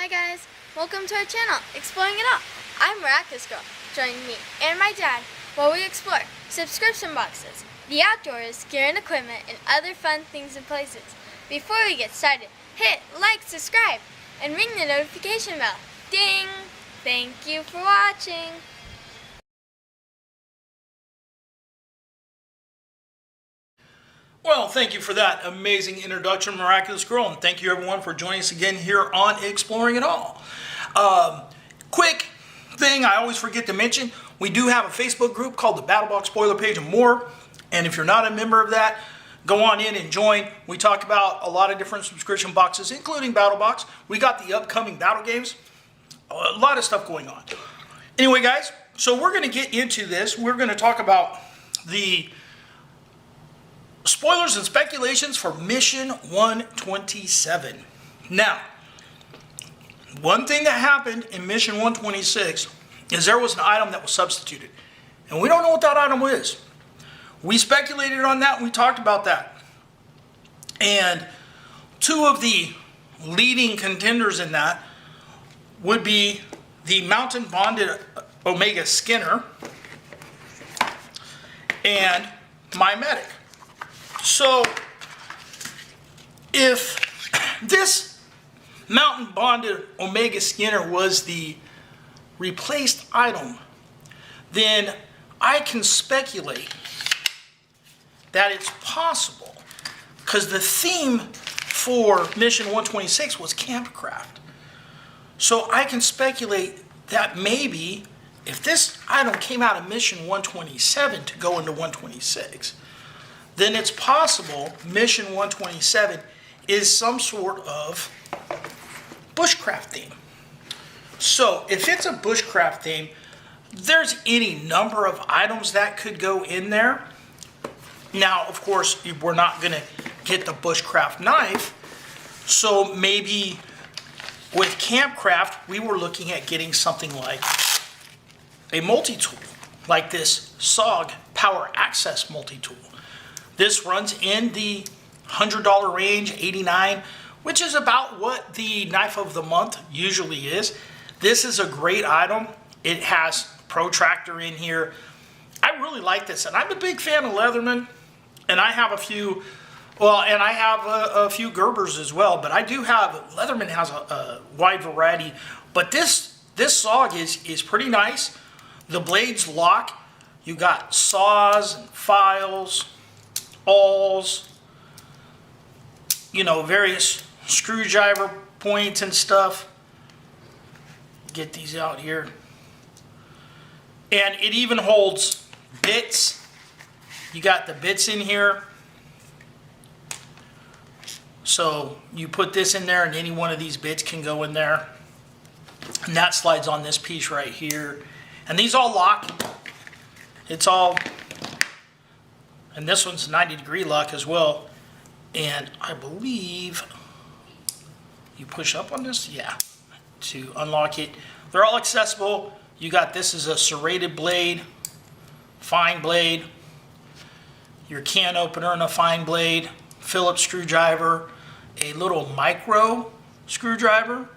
Hi guys, welcome to our channel, Exploring It All. I'm Miraculous Girl. Join me and my dad while we explore subscription boxes, the outdoors, gear and equipment, and other fun things and places. Before we get started, hit like, subscribe, and ring the notification bell. Ding! Thank you for watching. Well, thank you for that amazing introduction, Miraculous Girl, and thank you everyone for joining us again here on Exploring It All. Quick thing I always forget to mention, we do have a Facebook group called the Battlbox Spoiler Page and More, and if you're not a member of that, go on in and join. We talk about a lot of different subscription boxes, including Battlbox. We got the upcoming battle games, a lot of stuff going on. Anyway, guys, so we're going to get into this. We're going to talk about the spoilers and speculations for Mission 127. Now, one thing that happened in Mission 126 is there was an item that was substituted. And we don't know what that item is. We speculated on that and we talked about that. And two of the leading contenders in that would be the mountain bonded Omega Skinner and my medic. So, if this mountain bonded Omega Skinner was the replaced item, then I can speculate that it's possible, because the theme for Mission 126 was Campcraft. So I can speculate that maybe if this item came out of Mission 127 to go into 126, then it's possible Mission 127 is some sort of bushcraft theme. So if it's a bushcraft theme, there's any number of items that could go in there. Now, of course, we're not going to get the bushcraft knife, so maybe with Campcraft, we were looking at getting something like a multi-tool, like this SOG Power Access multi-tool. This runs in the $100 range, $89, which is about what the knife of the month usually is. This is a great item. It has protractor in here. I really like this, and I'm a big fan of Leatherman, and I have a few, and I have a few Gerbers as well, but I do have, Leatherman has a wide variety, but this SOG is pretty nice. The blades lock. You got saws and files, awls, various screwdriver points and stuff. Get these out here. And it even holds bits. You got the bits in here. So you put this in there and any one of these bits can go in there. And that slides on this piece right here. And these all lock. It's all, and this one's 90-degree lock as well. And I believe you push up on this, yeah, to unlock it. They're all accessible. You got this is a serrated blade, fine blade, your can opener and a fine blade, Phillips screwdriver, a little micro screwdriver,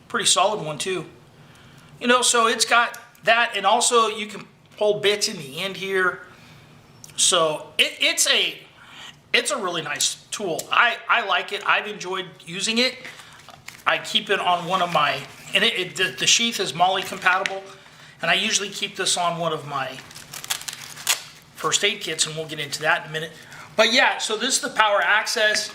pretty solid one too. So it's got that, and also you can hold bits in the end here. So it's a really nice tool. I like it. I've enjoyed using it. I keep it on one of my, and the sheath is MOLLE compatible, and I usually keep this on one of my first aid kits, and we'll get into that in a minute. But yeah, so this is the power access.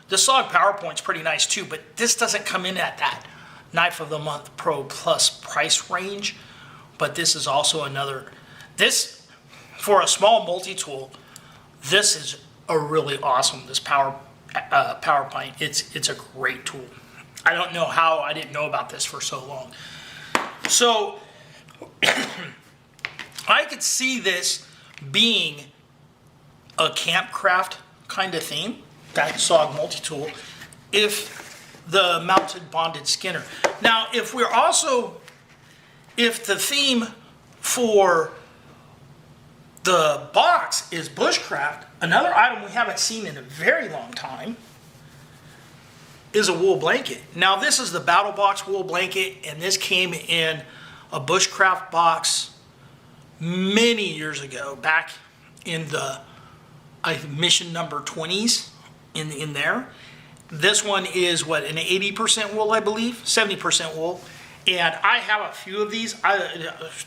The SOG PowerPoint's pretty nice too, but this doesn't come in at that Knife of the Month Pro Plus price range. But this is also this, for a small multi-tool, this is a really awesome, this PowerPoint. It's a great tool. I don't know how I didn't know about this for so long. So I could see this being a Campcraft kind of theme, that SOG multi-tool, if the mounted bonded Skinner. Now, if the theme for the box is bushcraft, another item we haven't seen in a very long time is a wool blanket. Now this is the Battlbox wool blanket, and this came in a bushcraft box many years ago, back in the mission number 20s in there. This one is what, an 80% wool, I believe, 70% wool. And I have a few of these.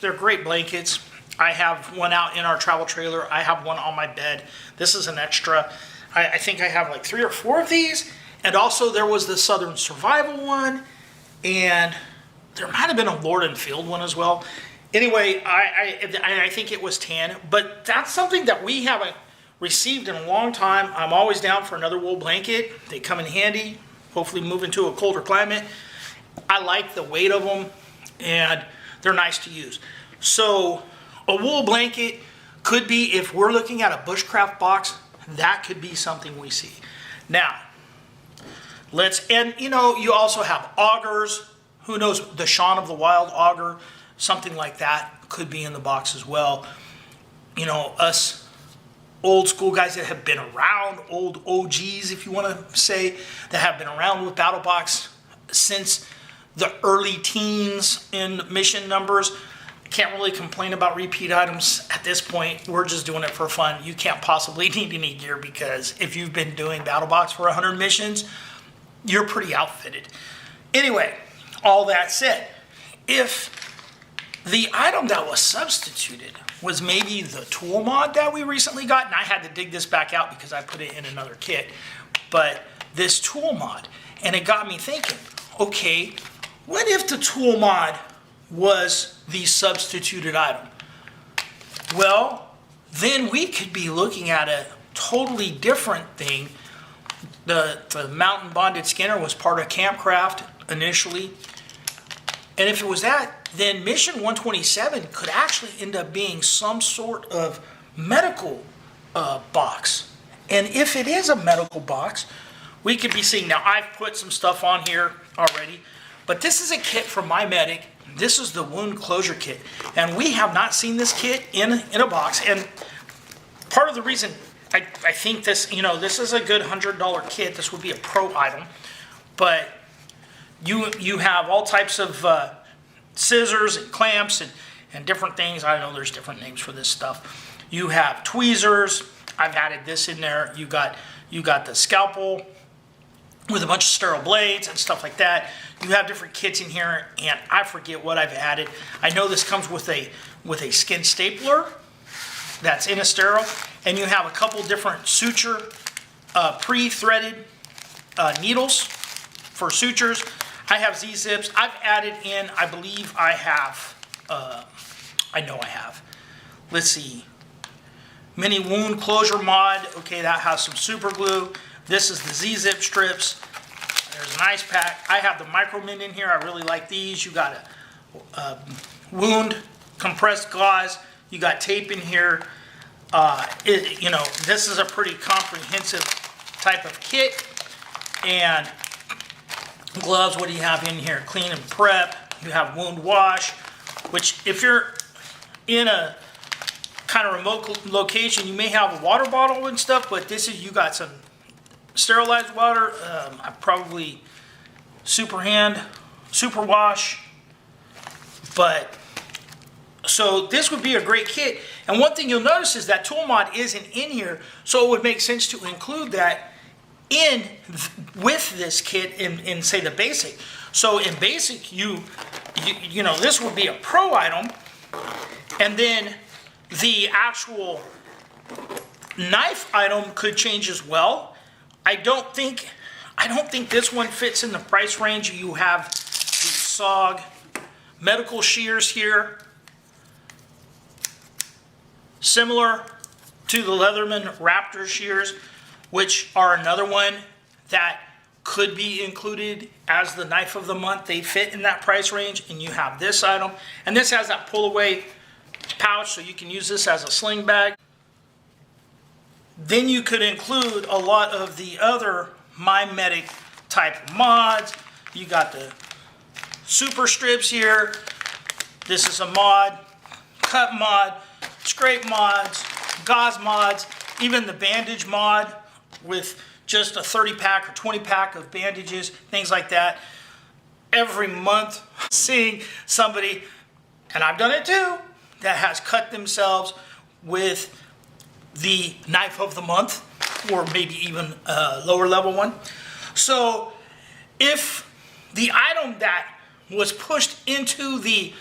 They're great blankets. I have one out in our travel trailer. I have one on my bed. This is an extra. I think I have like 3 or 4 of these. And also there was the Southern Survival one, and there might have been a Lord and Field one as well. Anyway, I think it was tan, but that's something that we haven't received in a long time. I'm always down for another wool blanket. They come in handy, hopefully move into a colder climate. I like the weight of them, and they're nice to use. So a wool blanket could be, if we're looking at a bushcraft box, that could be something we see. Now, and you know, you also have augers. Who knows, the Shaun of the Wild auger, something like that could be in the box as well. You know, us old school guys that have been around, old OGs, if you want to say, that have been around with Battlbox since the early teens in mission numbers. Can't really complain about repeat items at this point. We're just doing it for fun. You can't possibly need any gear, because if you've been doing Battlbox for 100 missions, you're pretty outfitted. Anyway, all that said, if the item that was substituted was maybe the tool mod that we recently got, and I had to dig this back out because I put it in another kit, but this tool mod, and it got me thinking, okay, what if the tool mod was the substituted item? Well, then we could be looking at a totally different thing. The mountain bonded skinner was part of Campcraft initially. And if it was that, then mission 127 could actually end up being some sort of medical box. And if it is a medical box, we could be seeing, now I've put some stuff on here already, but this is a kit from my medic. This is the wound closure kit. And we have not seen this kit in a box. And part of the reason I think this, you know, this is a good $100 kit. This would be a pro item, but you have all types of scissors and clamps and different things. I know there's different names for this stuff. You have tweezers. I've added this in there. You got the scalpel with a bunch of sterile blades and stuff like that. You have different kits in here, and I forget what I've added. I know this comes with a skin stapler that's in a sterile, and you have a couple different suture pre-threaded needles for sutures. I have Z-zips. I've added in, I believe I have, I know I have. Let's see. Mini wound closure mod. Okay, that has some super glue. This is the Z-zip strips. There's an ice pack. I have the micro mint in here. I really like these. You got a wound compressed gauze. You got tape in here. You know, this is a pretty comprehensive type of kit. And gloves, what do you have in here? Clean and prep. You have wound wash, which if you're in a kind of remote location, you may have a water bottle and stuff, but this is, you got some sterilized water. I probably super wash, but so this would be a great kit. And one thing you'll notice is that tool mod isn't in here, so it would make sense to include that in with this kit in say the basic. So in basic, you know, this would be a pro item, and then the actual knife item could change as well. I don't think this one fits in the price range. You have the SOG medical shears here, similar to the Leatherman Raptor shears, which are another one that could be included as the knife of the month. They fit in that price range. And you have this item, and this has that pull away pouch, so you can use this as a sling bag. Then you could include a lot of the other My Medic type mods. You got the super strips here. This is a mod, cut mod, scrape mods, gauze mods, even the bandage mod with just a 30-pack or 20-pack of bandages, things like that. Every month, seeing somebody, and I've done it too, that has cut themselves with the knife of the month, or maybe even a lower level one. So if the item that was pushed into the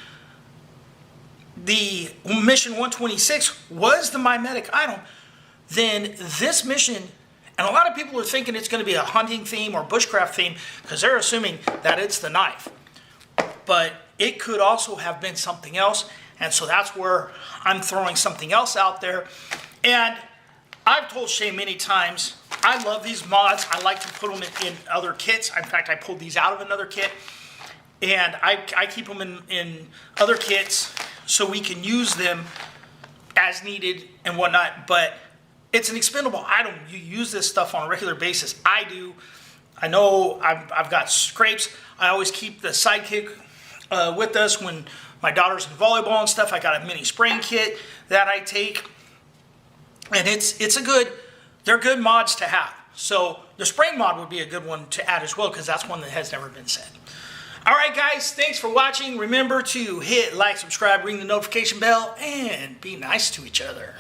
mission 126 was the mimetic item, then this mission, and a lot of people are thinking it's going to be a hunting theme or bushcraft theme because they're assuming that it's the knife. But it could also have been something else, and so that's where I'm throwing something else out there. And I've told Shay many times, I love these mods. I like to put them in other kits. In fact, I pulled these out of another kit, and I keep them in other kits so we can use them as needed and whatnot. But it's an expendable item. You use this stuff on a regular basis. I do. I know I've got scrapes. I always keep the sidekick with us when my daughter's in volleyball and stuff. I got a mini spraying kit that I take. And they're good mods to have. So the spraying mod would be a good one to add as well, because that's one that has never been said. All right, guys, thanks for watching. Remember to hit like, subscribe, ring the notification bell, and be nice to each other.